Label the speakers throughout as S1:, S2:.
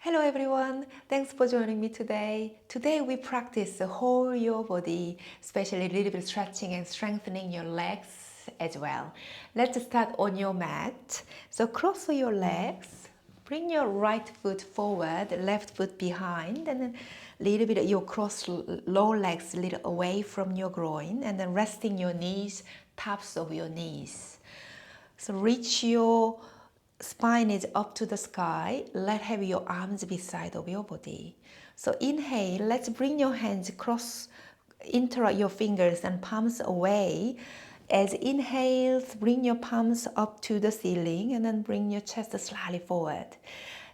S1: Hello everyone, thanks for joining me today. Today we practice the whole your body, especially a little bit stretching and strengthening your legs as well. Let's start on your mat. So cross your legs, bring your right foot forward, left foot behind, and then a little bit your cross lower legs a little away from your groin, and then resting your knees, tops of your knees. So reach your spine is up to the sky. Let have your arms beside of your body. So inhale, let's bring your hands cross, interact your fingers and palms away. As inhale, bring your palms up to the ceiling and then bring your chest slightly forward.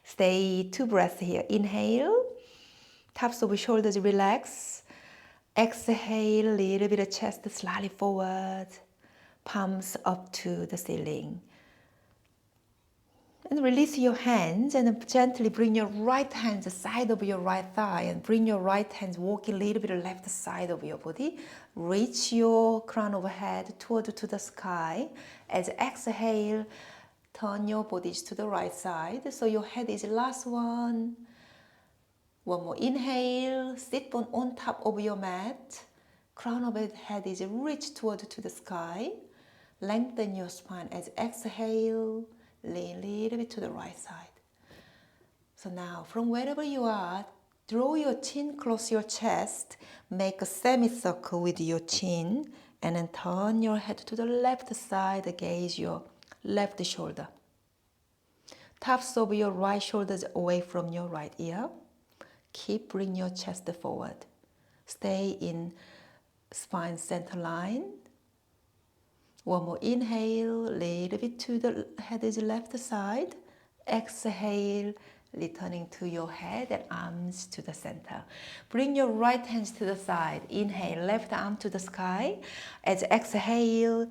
S1: Stay 2 breaths here. Inhale, tops of shoulders relax. Exhale, little bit of chest slightly forward. Palms up to the ceiling. And release your hands and gently bring your right hand to the side of your right thigh and bring your right hand walking a little bit left side of your body. Reach your crown of head toward to the sky. As exhale, turn your body to the right side. So your head is the last one. One more inhale, sit on top of your mat. Crown of the head is reach toward to the sky. Lengthen your spine as exhale. Lean a little bit to the right side. So now, from wherever you are, draw your chin close your chest, make a semicircle with your chin, and then turn your head to the left side, gaze your left shoulder. Tops of your right shoulders away from your right ear. Keep bring your chest forward. Stay in spine center line. One more inhale, little bit to the head is left side. Exhale, returning to your head and arms to the center. Bring your right hands to the side. Inhale, left arm to the sky. As exhale,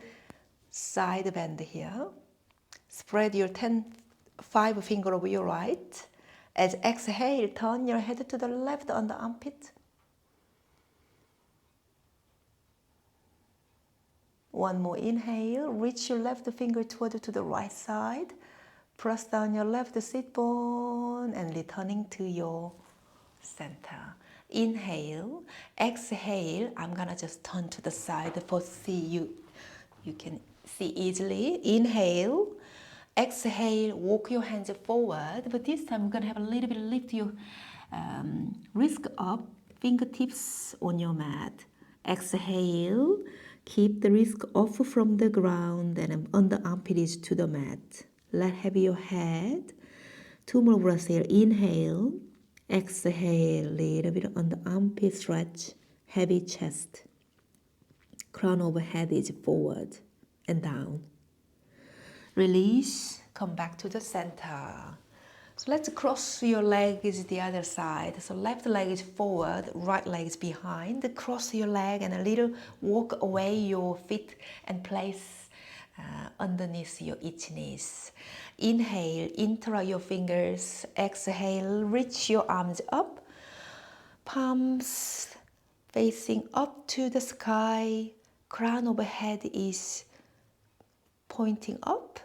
S1: side bend here. Spread your 5 finger over your right. As exhale, turn your head to the left on the armpit. One more inhale, reach your left finger toward to the right side. Press down your left sit bone and returning to your center. Inhale, exhale. I'm gonna just turn to the side for you can see easily. Inhale, exhale, walk your hands forward. But this time I'm gonna have a little bit lift your wrist up, fingertips on your mat. Exhale. Keep the wrist off from the ground and on the armpit is to the mat. Let have your head. 2 more breaths here. Inhale. Exhale. Little bit on the armpit stretch. Heavy chest. Crown of head is forward and down. Release. Come back to the center. So let's cross your leg is the other side. So left leg is forward, right leg is behind. Cross your leg and a little walk away your feet and place underneath your each knees. Inhale, interact your fingers. Exhale, reach your arms up. Palms facing up to the sky. Crown of head is pointing up.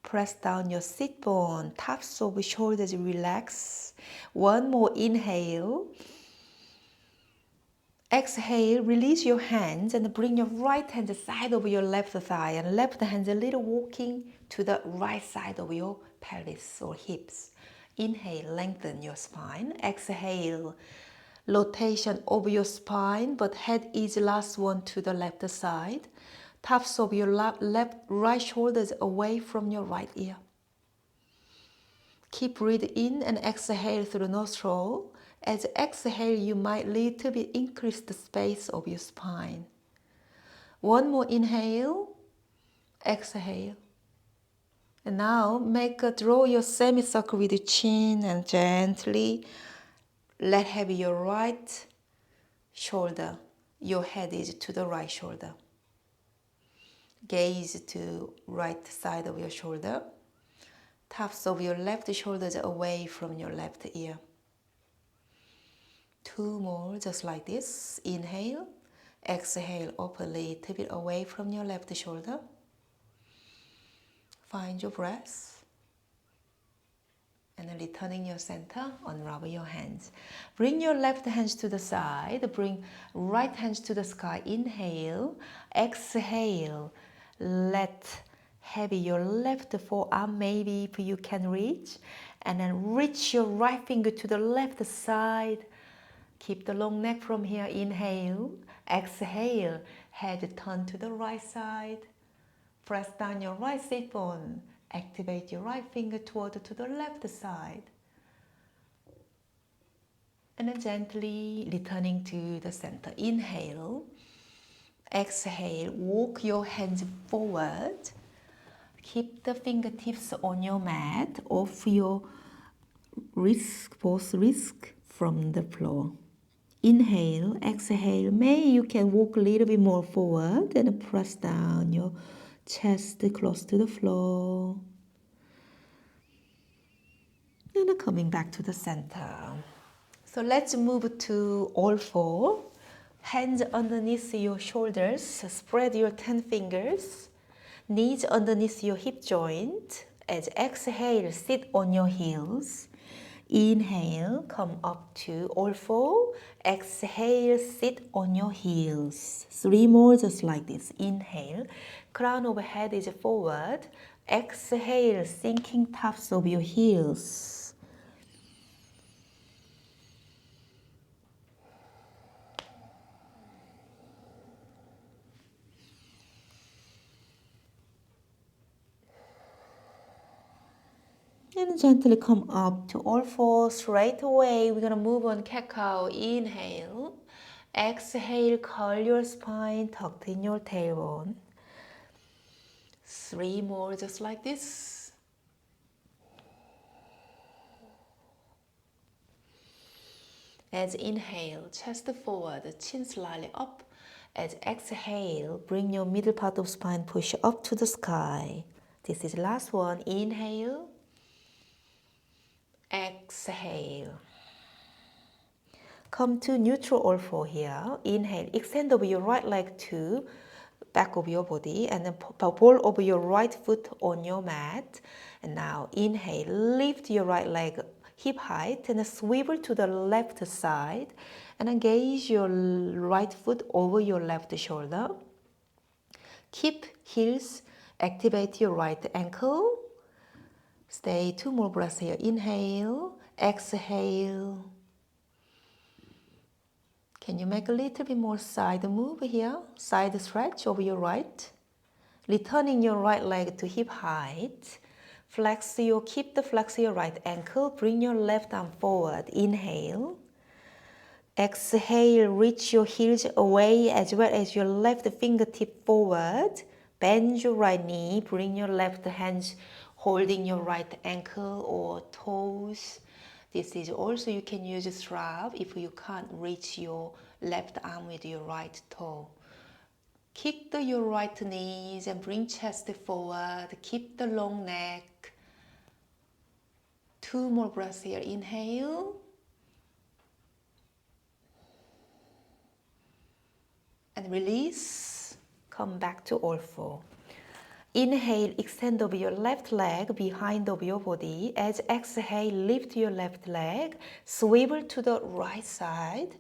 S1: Press down your sit bone, tops of shoulders relax. One more inhale. Exhale, release your hands and bring your right hand side over your left thigh and left hand a little walking to the right side of your pelvis or hips. Inhale, lengthen your spine. Exhale, rotation over your spine, but head is last one to the left side. Tops of your right shoulders away from your right ear. Keep breathe in and exhale through nostril. As exhale, you might little bit increase the space of your spine. One more inhale, exhale. And now draw your semicircle with your chin and gently let have your right shoulder. Your head is to the right shoulder. Gaze to right side of your shoulder. Tops of your left shoulders away from your left ear. 2 more, just like this. Inhale, exhale, up a little bit away from your left shoulder. Find your breath. And then returning your center, unravel your hands. Bring your left hands to the side. Bring right hands to the sky. Inhale. Exhale. Let heavy your left forearm, maybe if you can reach. And then reach your right finger to the left side. Keep the long neck from here. Inhale. Exhale. Head turn to the right side. Press down your right sit bone. Activate your right finger toward to the left side. And then gently returning to the center. Inhale. Exhale. Walk your hands forward. Keep the fingertips on your mat. Off your wrist, both wrists from the floor. Inhale. Exhale. Maybe you can walk a little bit more forward and press down your chest close to the floor. And coming back to the center. So let's move to all four. Hands underneath your shoulders. Spread your 10 fingers. Knees underneath your hip joint. As exhale, sit on your heels. Inhale, come up to all four. Exhale, sit on your heels. 3 more just like this. Inhale, crown of head is forward. Exhale, sinking tops of your heels. And gently come up to all four straight away. We're going to move on cat-cow. Inhale. Exhale, curl your spine, tucked in your tailbone. 3 more just like this. As inhale, chest forward, chin slightly up. As exhale, bring your middle part of spine, push up to the sky. This is the last one. Inhale. Exhale. Come to neutral all four here. Inhale, extend over your right leg to back of your body and then ball over your right foot on your mat. And now inhale, lift your right leg hip height and swivel to the left side and engage your right foot over your left shoulder. Keep heels, activate your right ankle. Stay 2 more breaths here. Inhale, exhale. Can you make a little bit more side move here? Side stretch over your right. Returning your right leg to hip height. Keep the flex your right ankle. Bring your left arm forward. Inhale. Exhale, reach your heels away as well as your left fingertip forward. Bend your right knee. Bring your left hands holding your right ankle or toes. This is also you can use a strap if you can't reach your left arm with your right toe. Kick your right knees and bring chest forward. Keep the long neck. 2 more breaths here. Inhale. And release. Come back to all four. Inhale, extend over your left leg behind of your body. As exhale, lift your left leg, swivel to the right side,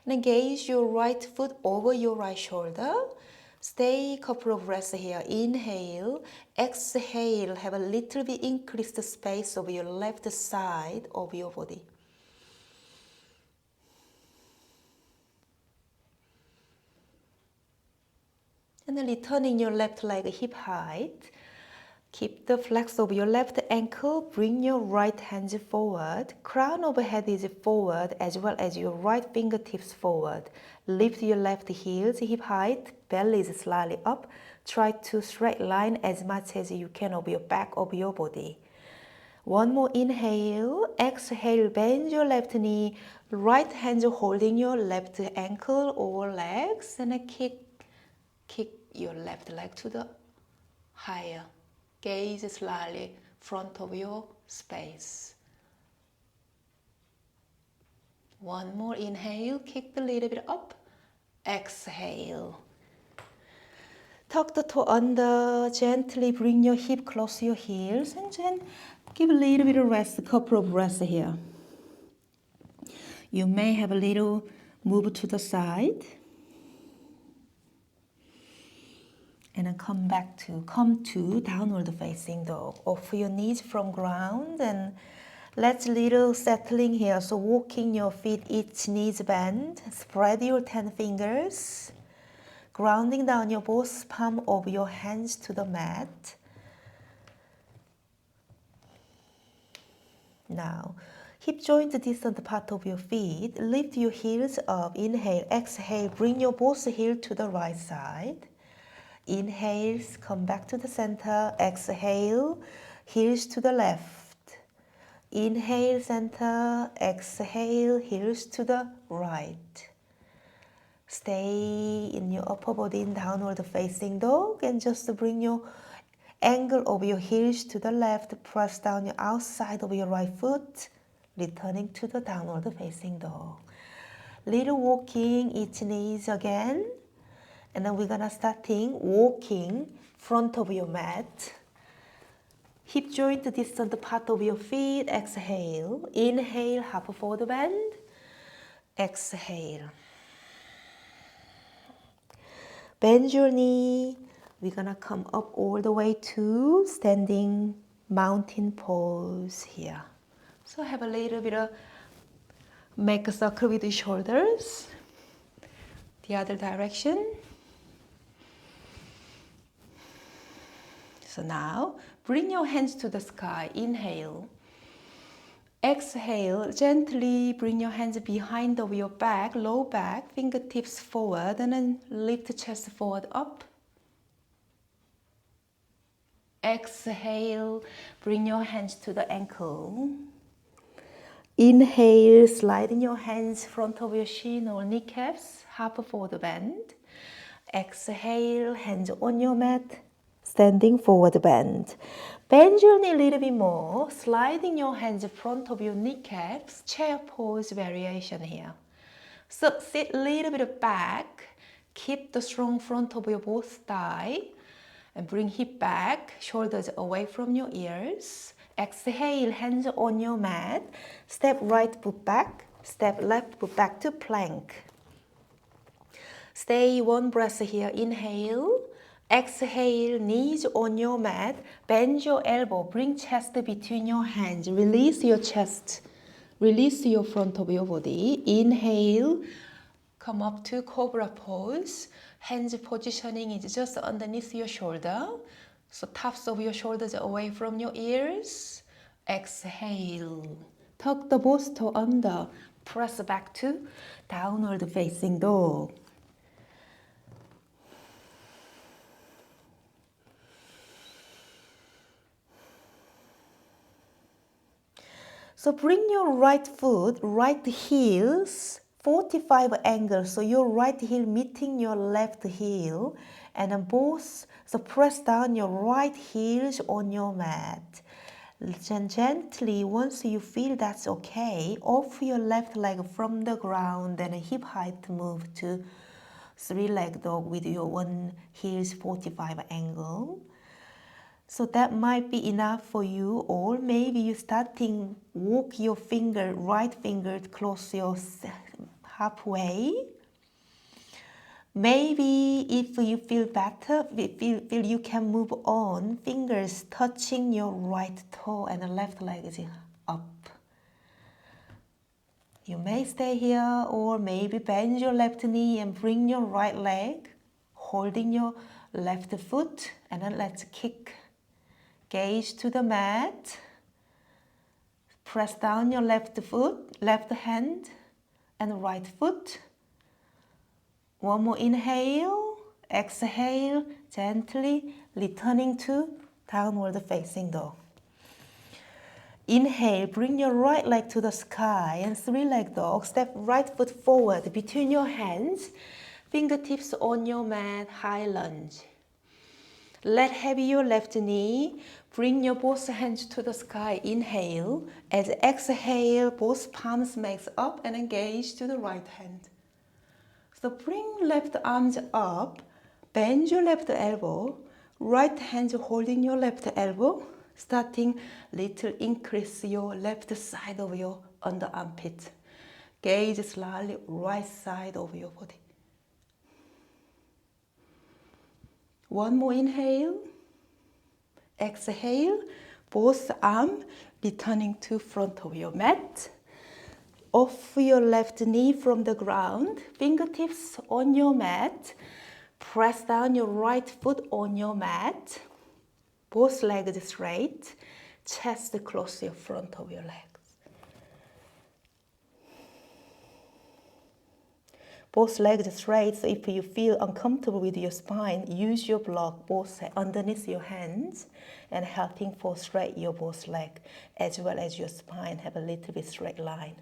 S1: and engage your right foot over your right shoulder. Stay a couple of breaths here. Inhale, exhale, have a little bit increased space over your left side of your body. And then returning your left leg hip height. Keep the flex of your left ankle. Bring your right hands forward. Crown of head is forward as well as your right fingertips forward. Lift your left heels hip height. Belly is slightly up. Try to straight line as much as you can of your back of your body. 1 more inhale. Exhale, bend your left knee. Right hand holding your left ankle or legs. And kick your left leg to the higher. Gaze slightly front of your space. 1 more inhale. Kick a little bit up. Exhale. Tuck the toe under. Gently bring your hip close to your heels and then Give a little bit of rest, a couple of breaths here. You may have a little move to the side. And then come to downward facing dog. Offer your knees from ground and let's little settling here. So walking your feet, each knees bend. Spread your 10 fingers. Grounding down your both palm of your hands to the mat. Now, hip joint distant part of your feet. Lift your heels up. Inhale, exhale. Bring your both heels to the right side. Inhale, come back to the center. Exhale, heels to the left. Inhale, center. Exhale, heels to the right. Stay in your upper body in downward facing dog and just bring your angle of your heels to the left. Press down your outside of your right foot, returning to the downward facing dog. Little walking, each knees again. And then we're gonna starting walking front of your mat. Hip joint distant part of your feet. Exhale. Inhale, half forward bend. Exhale. Bend your knee. We're gonna come up all the way to standing mountain pose here. So have a little bit of make a circle with your shoulders. The other direction. So now, bring your hands to the sky. Inhale. Exhale. Gently bring your hands behind of your back, low back, fingertips forward, and then lift the chest forward up. Exhale. Bring your hands to the ankle. Inhale. Sliding your hands front of your shin or kneecaps, half forward bend. Exhale. Hands on your mat. Standing forward bend. Bend your knee a little bit more, sliding your hands in front of your kneecaps, chair pose variation here. So sit a little bit back, keep the strong front of your both thigh, and bring hip back, shoulders away from your ears. Exhale, hands on your mat, step right foot back, step left foot back to plank. Stay one breath here, inhale. Exhale, knees on your mat, bend your elbow, bring chest between your hands, release your chest, release your front of your body. Inhale, come up to cobra pose. Hands positioning is just underneath your shoulder. So tops of your shoulders away from your ears. Exhale, tuck the both toe under, press back to downward facing dog. So bring your right foot, right heels, 45 angle. So your right heel meeting your left heel. And then both, so press down your right heels on your mat. Gently, once you feel that's okay, off your left leg from the ground and hip height move to 3-leg dog with your one heels 45 angle. So that might be enough for you, or maybe you starting walk your finger, right finger close your halfway. Maybe if you feel better, feel you can move on, fingers touching your right toe and the left leg is up. You may stay here, or maybe bend your left knee and bring your right leg, holding your left foot, and then let's kick. Gaze to the mat. Press down your left foot, left hand, and right foot. One more inhale, exhale, gently returning to downward facing dog. Inhale, bring your right leg to the sky and 3-leg dog. Step right foot forward between your hands, fingertips on your mat, high lunge. Let heavy your left knee, bring your both hands to the sky, inhale. As exhale, both palms makes up and engage to the right hand. So bring left arms up, bend your left elbow, right hand holding your left elbow, Starting little increase your left side of your under armpit. Gaze slightly right side of your body. One more inhale. Exhale. Both arms returning to front of your mat. Off your left knee from the ground. Fingertips on your mat. Press down your right foot on your mat. Both legs straight. Chest close to the front of your legs. Both legs straight, so if you feel uncomfortable with your spine, use your block both underneath your hands and helping for straight your both leg, as well as your spine have a little bit straight line.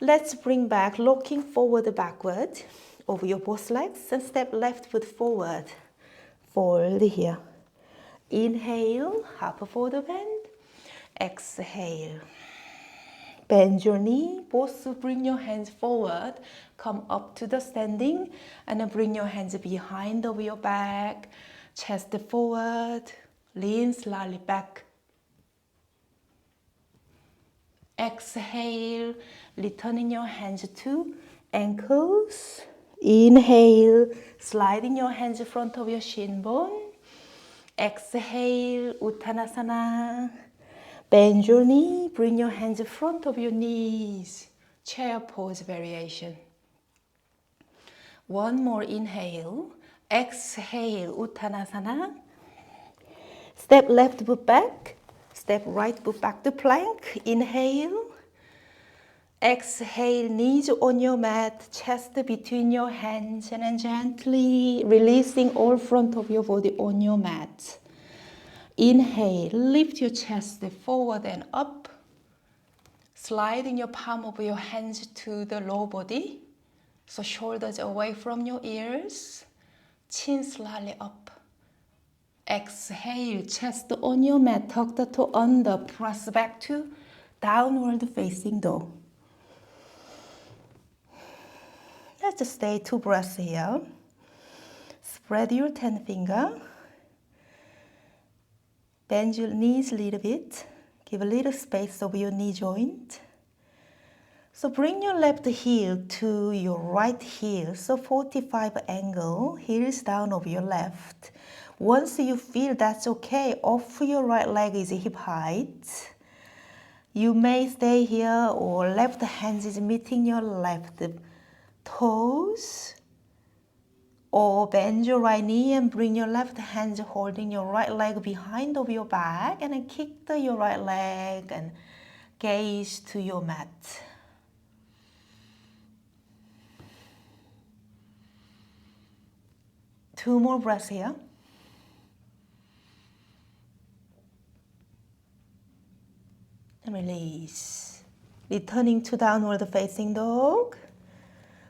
S1: Let's bring back, looking forward backward over your both legs and step left foot forward. Fold here. Inhale, half forward bend. Exhale. Bend your knee, both bring your hands forward, come up to the standing, and then bring your hands behind over your back, chest forward, lean slightly back. Exhale, returning your hands to ankles. Inhale, sliding your hands in front of your shin bone. Exhale, Uttanasana. Bend your knee, bring your hands in front of your knees. Chair pose variation. One more inhale. Exhale, Uttanasana. Step left foot back. Step right foot back to plank. Inhale. Exhale, knees on your mat, chest between your hands, and then gently releasing all front of your body on your mat. Inhale, lift your chest forward and up. Sliding your palm of your hands to the lower body. So shoulders away from your ears. Chin slightly up. Exhale, chest on your mat, tuck the toe under, press back to downward facing dog. Let's just stay 2 breaths here. Spread your 10 finger. Bend your knees a little bit. Give a little space over your knee joint. So bring your left heel to your right heel. So 45 angle, heels down over your left. Once you feel that's okay, off your right leg is hip height. You may stay here or left hand is meeting your left toes. Or bend your right knee and bring your left hand holding your right leg behind of your back and then kick your right leg and gaze to your mat. Two more breaths here. And release. Returning to downward facing dog.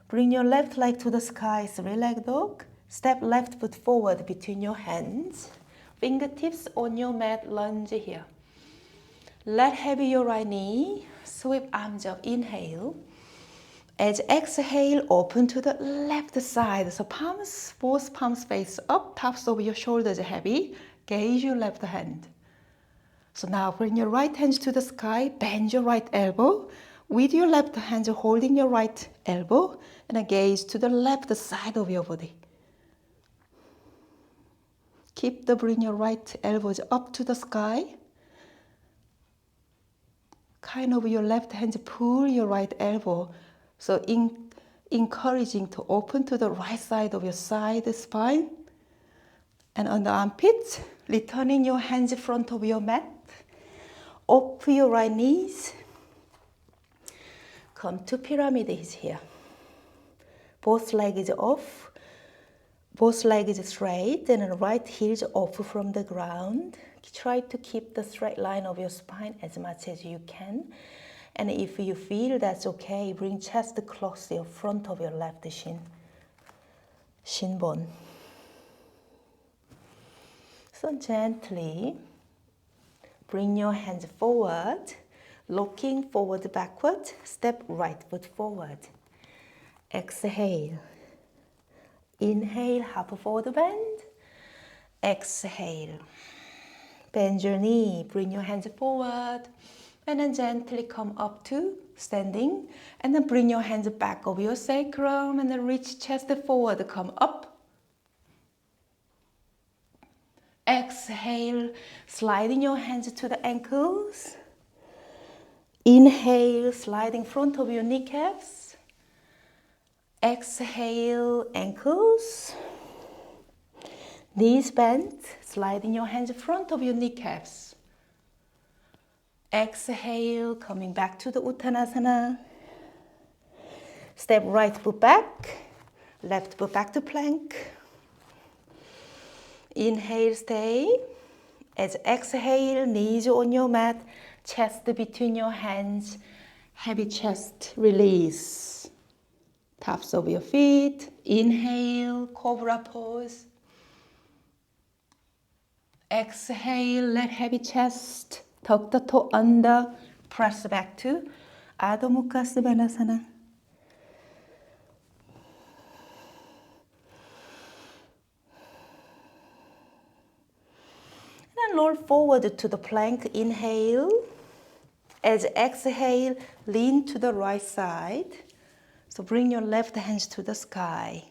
S1: Bring your left leg to the sky, three-leg dog. Step left foot forward between your hands. Fingertips on your mat, lunge here. Let heavy your right knee, sweep arms up, inhale. As exhale, open to the left side. So palms, both palms face up, tops of your shoulders heavy. Gaze your left hand. So now bring your right hands to the sky, bend your right elbow. With your left hand holding your right elbow and gaze to the left side of your body. Bring your right elbows up to the sky. Kind of your left hand pull your right elbow. So encouraging to open to the right side of your side spine. And on the armpits, returning your hands in front of your mat. Up your right knees. Come to pyramid is here. Both legs off. Both legs straight and the right heels off from the ground. Try to keep the straight line of your spine as much as you can. And if you feel that's okay, bring chest close to the front of your left shin bone. So gently bring your hands forward. Looking forward, backward, step right foot forward. Exhale. Inhale, half forward bend. Exhale. Bend your knee, bring your hands forward, and then gently come up to standing, and then bring your hands back over your sacrum, and then reach chest forward, come up. Exhale, sliding your hands to the ankles. Inhale, sliding front of your kneecaps. Exhale, ankles. Knees bent, sliding your hands front of your kneecaps. Exhale, coming back to the Uttanasana. Step right foot back, left foot back to plank. Inhale, stay. As exhale, knees on your mat, chest between your hands, heavy chest, release. Tops of your feet, inhale, cobra pose. Exhale, let heavy chest, tuck the toe under, press back to Adho Mukha Svanasana. And roll forward to the plank, inhale. As exhale, lean to the right side. So bring your left hands to the sky.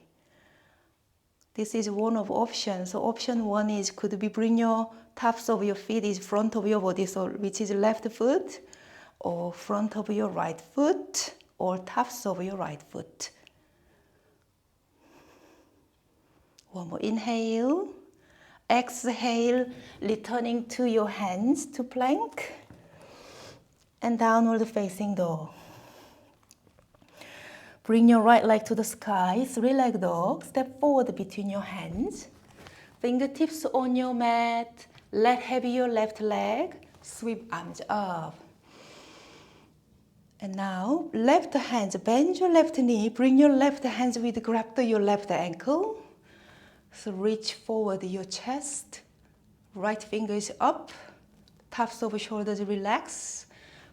S1: This is one of options. So option one is could be bring your tops of your feet is front of your body, so which is left foot, or front of your right foot, or tops of your right foot. One more inhale. Exhale, returning to your hands to plank and downward facing dog. Bring your right leg to the sky, three-leg dog. Step forward between your hands. Fingertips on your mat. Let heavy your left leg. Sweep arms up. And now, left hands. Bend your left knee. Bring your left hands with grab to your left ankle. So reach forward your chest. Right fingers up. Tops of shoulders relax.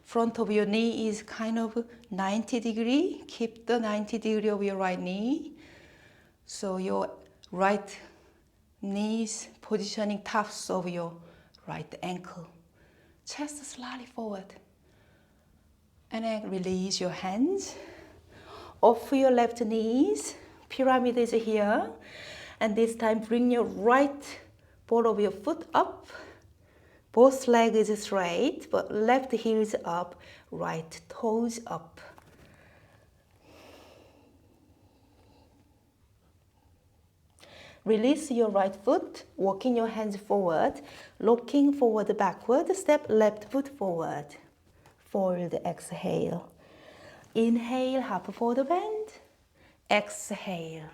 S1: Front of your knee is kind of 90 degree. Keep the 90 degree of your right knee. So your right knee is positioning tops of your right ankle. Chest slightly forward. And then release your hands. Off your left knees. Pyramid is here. And this time bring your right ball of your foot up. Both legs is straight, but left heel is up, right toes up. Release your right foot, walking your hands forward, looking forward, backward, step left foot forward. Fold, exhale. Inhale, half forward bend. Exhale.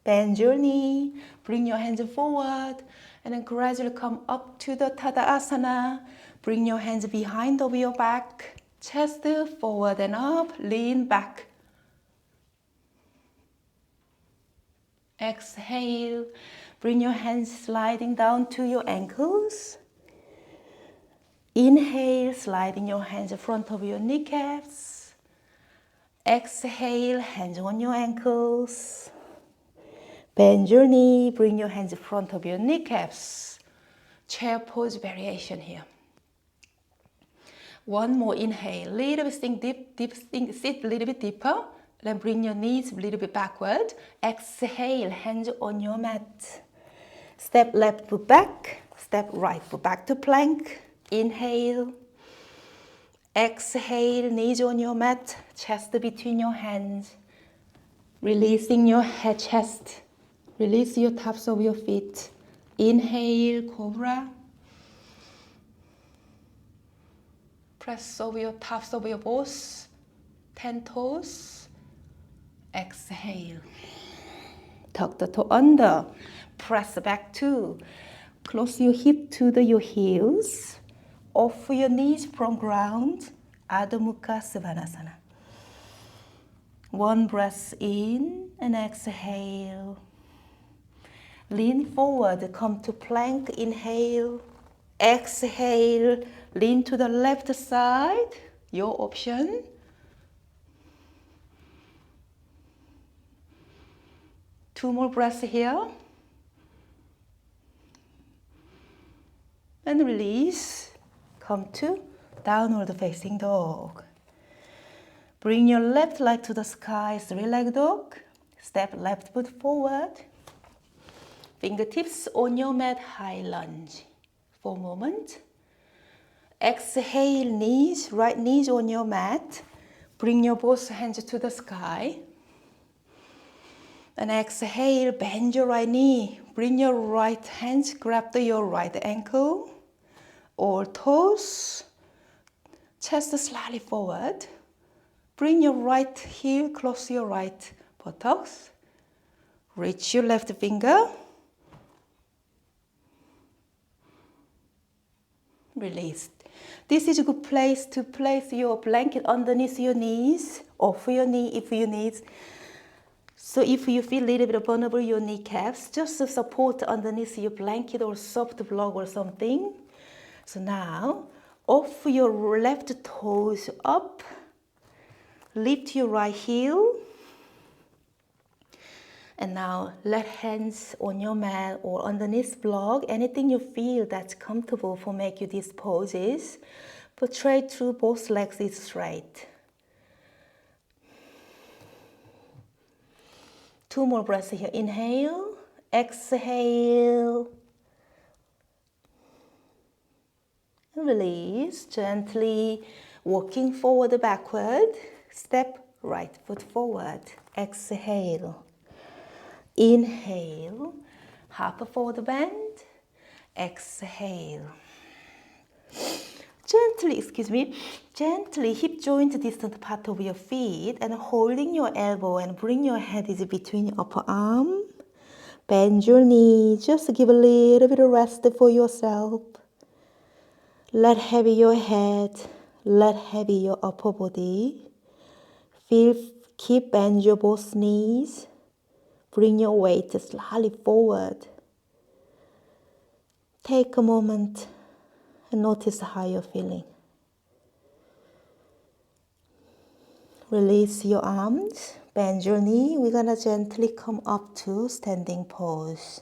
S1: Bend your knee, bring your hands forward, and then gradually come up to the Tadasana. Bring your hands behind of your back, chest forward and up, lean back. Exhale, bring your hands sliding down to your ankles. Inhale, sliding your hands in front of your kneecaps. Exhale, hands on your ankles. Bend your knee, bring your hands in front of your kneecaps. Chair pose variation here. One more inhale, little bit sink deep, sit a little bit deeper. Then bring your knees a little bit backward. Exhale, hands on your mat. Step left foot back, step right foot back to plank. Inhale. Exhale, knees on your mat, chest between your hands. Releasing your head, chest. Release your tops of your feet. Inhale, cobra. Press over your tops of your both 10 toes. Exhale. Tuck the toe under. Press back two. Close your hip to your heels. Off your knees from ground. Adho Mukha Svanasana. One breath in and exhale. Lean forward, come to plank, inhale. Exhale, lean to the left side, your option. Two more breaths here. And release. Come to downward facing dog. Bring your left leg to the sky, three-legged dog. Step left foot forward. Fingertips on your mat, high lunge. For a moment. Exhale, knees, right knees on your mat. Bring your both hands to the sky. And exhale, bend your right knee. Bring your right hands, grab your right ankle or toes. Chest slightly forward. Bring your right heel close to your right buttocks. Reach your left finger. Release. This is a good place to place your blanket underneath your knees or for your knee if you need. So if you feel a little bit vulnerable your kneecaps, just to support underneath your blanket or soft block or something. So now, off your left toes up. Lift your right heel. And now let hands on your mat or underneath block. Anything you feel that's comfortable for make you these poses. But try through both legs is straight. 2 more breaths here. Inhale, exhale. And release. Gently walking forward, backward. Step right foot forward. Exhale. Inhale. Half forward bend. Exhale. Gently hip joint distant part of your feet and holding your elbow and bring your head is between your upper arm. Bend your knee, just give a little bit of rest for yourself. Let heavy your head, let heavy your upper body. Keep bend your both knees. Bring your weight slightly forward. Take a moment and notice how you're feeling. Release your arms, bend your knee. We're gonna gently come up to standing pose.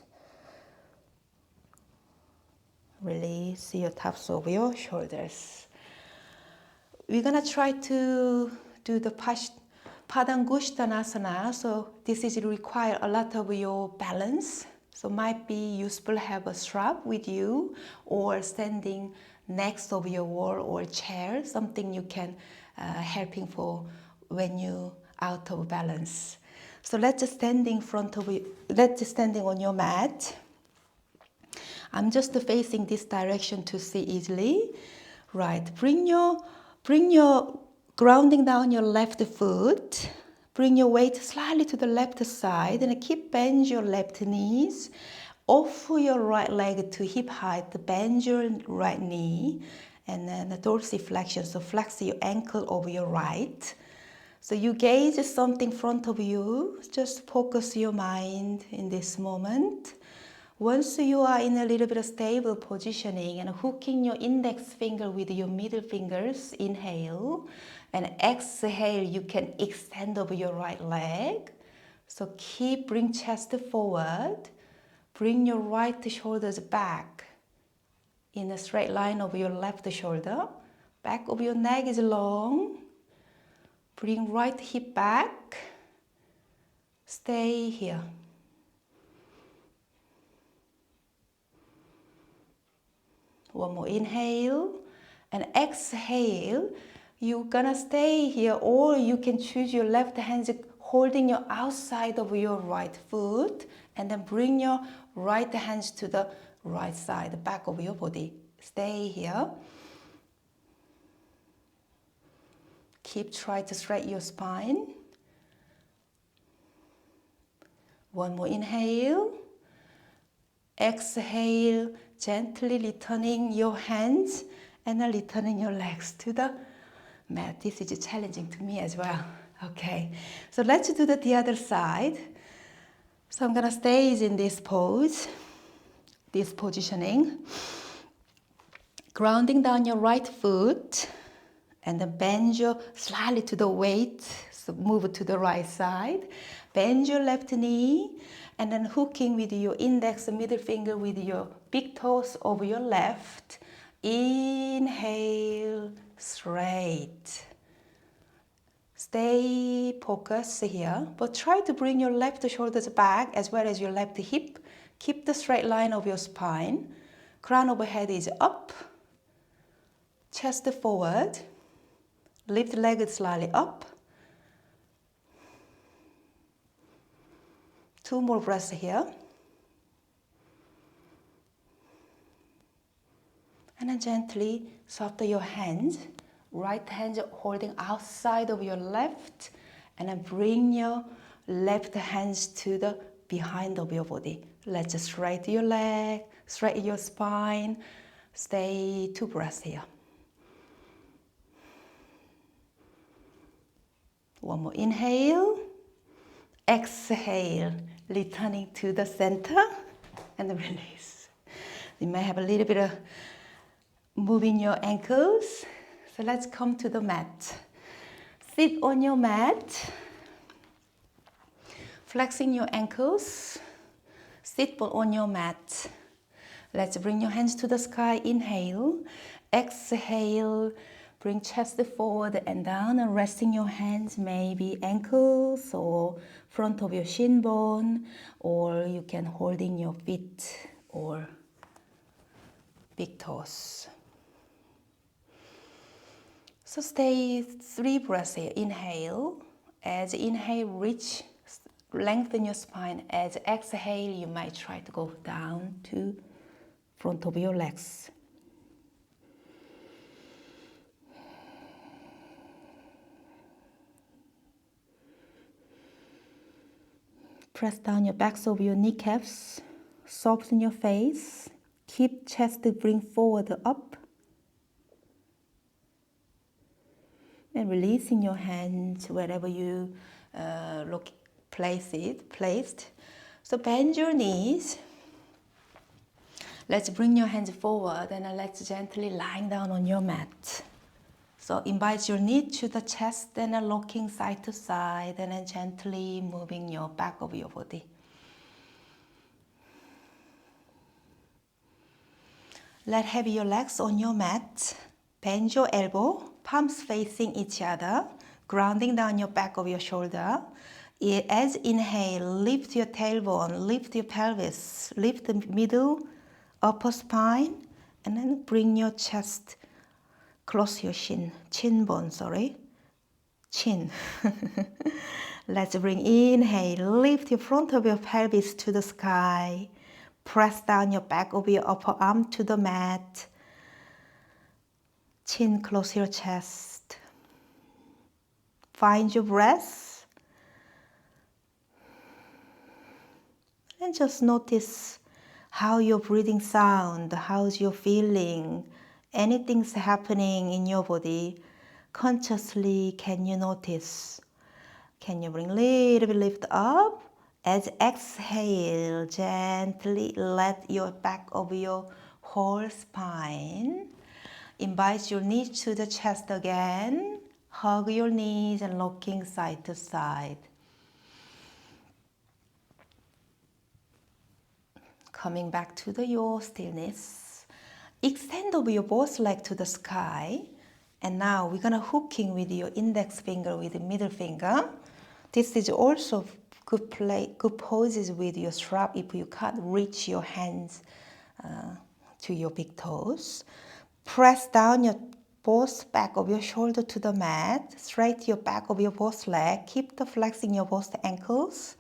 S1: Release your tops of your shoulders. We're gonna try to do the Padangusthasana. So this is require a lot of your balance. So might be useful have a strap with you or standing next of your wall or chair, something you can helping for when you out of balance. So let's standing on your mat. I'm just facing this direction to see easily. Right, bring your grounding down your left foot. Bring your weight slightly to the left side and keep bend your left knees. Offer your right leg to hip height. Bend your right knee. And then the dorsiflexion. So flex your ankle over your right. So you gaze something in front of you. Just focus your mind in this moment. Once you are in a little bit of stable positioning and hooking your index finger with your middle fingers, inhale. And exhale, you can extend over your right leg. So bring chest forward. Bring your right shoulders back in a straight line over your left shoulder. Back of your neck is long. Bring right hip back. Stay here. One more inhale. And exhale. You're gonna stay here or you can choose your left hand holding your outside of your right foot and then bring your right hands to the right side, the back of your body. Stay here. Try to straighten your spine. One more inhale. Exhale, gently returning your hands and then returning your legs to the mat. This is challenging to me as well. Okay, so let's do the other side. So I'm gonna stay in this pose, this positioning. Grounding down your right foot And then bend your slightly to the weight, so move it to the right side. Bend your left knee and then hooking with your index and middle finger with your big toes over your left. Inhale, straight. Stay focused here, but try to bring your left shoulders back as well as your left hip. Keep the straight line of your spine. Crown of head is up. Chest forward. Lift leg slightly up. 2 more breaths here. And then gently soften your hands. Right hand holding outside of your left. And then bring your left hands to the behind of your body. Let's straighten your leg, straighten your spine. Stay 2 breaths here. One more inhale. Exhale, returning to the center and release. You may have a little bit of moving your ankles. So let's come to the mat. Sit on your mat, flexing your ankles. Sit on your mat. Let's bring your hands to the sky. Inhale. Exhale. Bring chest forward and down and resting your hands, maybe ankles or front of your shin bone, or you can holding your feet or big toes. So stay 3 breaths here. Inhale. As inhale, reach, lengthen your spine. As exhale, you might try to go down to front of your legs. Press down your backs of your kneecaps. Soften your face. Keep chest bring forward up. And releasing your hands wherever you placed. So bend your knees. Let's bring your hands forward and let's gently lying down on your mat. So invite your knee to the chest and locking side to side and then gently moving your back of your body. Let have your legs on your mat. Bend your elbow, palms facing each other, grounding down your back of your shoulder. As inhale, lift your tailbone, lift your pelvis, lift the middle, upper spine, and then bring your chest close your chin bone. Chin. Let's bring inhale, lift your front of your pelvis to the sky. Press down your back of your upper arm to the mat. Chin close your chest. Find your breath. And just notice how your breathing sound, how's your feeling. Anything's happening in your body, consciously can you notice? Can you bring a little bit lift up? As exhale, gently let your back of your whole spine. Invite your knees to the chest again. Hug your knees and rocking side to side. Coming back to your stillness. Extend over your both legs to the sky. And now we're going to hooking with your index finger with the middle finger. This is also good poses with your strap if you can't reach your hands to your big toes. Press down your both back of your shoulder to the mat. Straight your back of your both leg. Keep the flexing your both ankles.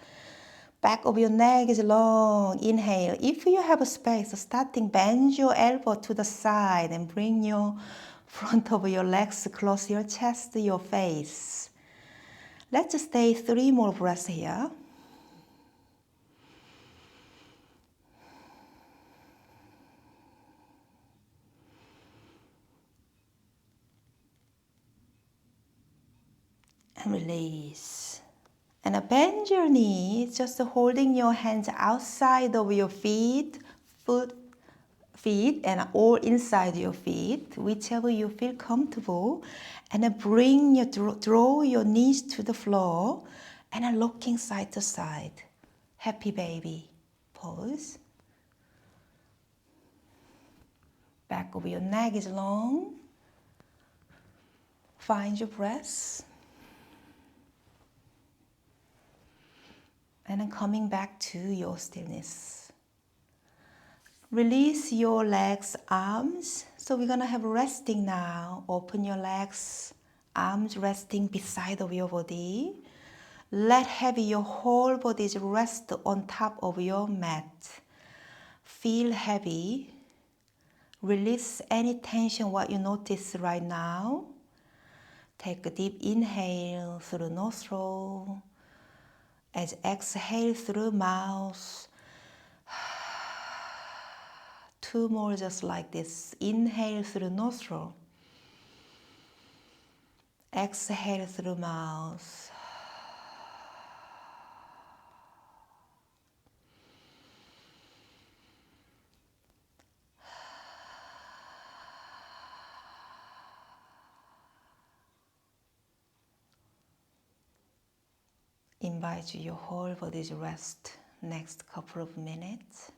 S1: Back of your neck is long. Inhale. If you have a space, starting bend your elbow to the side and bring your front of your legs close your chest, your face. Let's stay 3 more breaths here. And release. And bend your knees, just holding your hands outside of your feet, feet and all inside your feet, whichever you feel comfortable, and then draw your knees to the floor and then looking side to side. Happy baby pose. Back of your neck is long. Find your breath. And then coming back to your stillness. Release your legs, arms. So we're gonna have resting now. Open your legs, arms resting beside of your body. Let heavy your whole body rest on top of your mat. Feel heavy. Release any tension what you notice right now. Take a deep inhale through nostril. As exhale through mouth. 2 more just like this. Inhale through nostril. Exhale through mouth. Invite your whole body to rest next couple of minutes.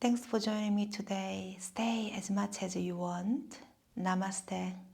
S1: Thanks for joining me today. Stay as much as you want. Namaste.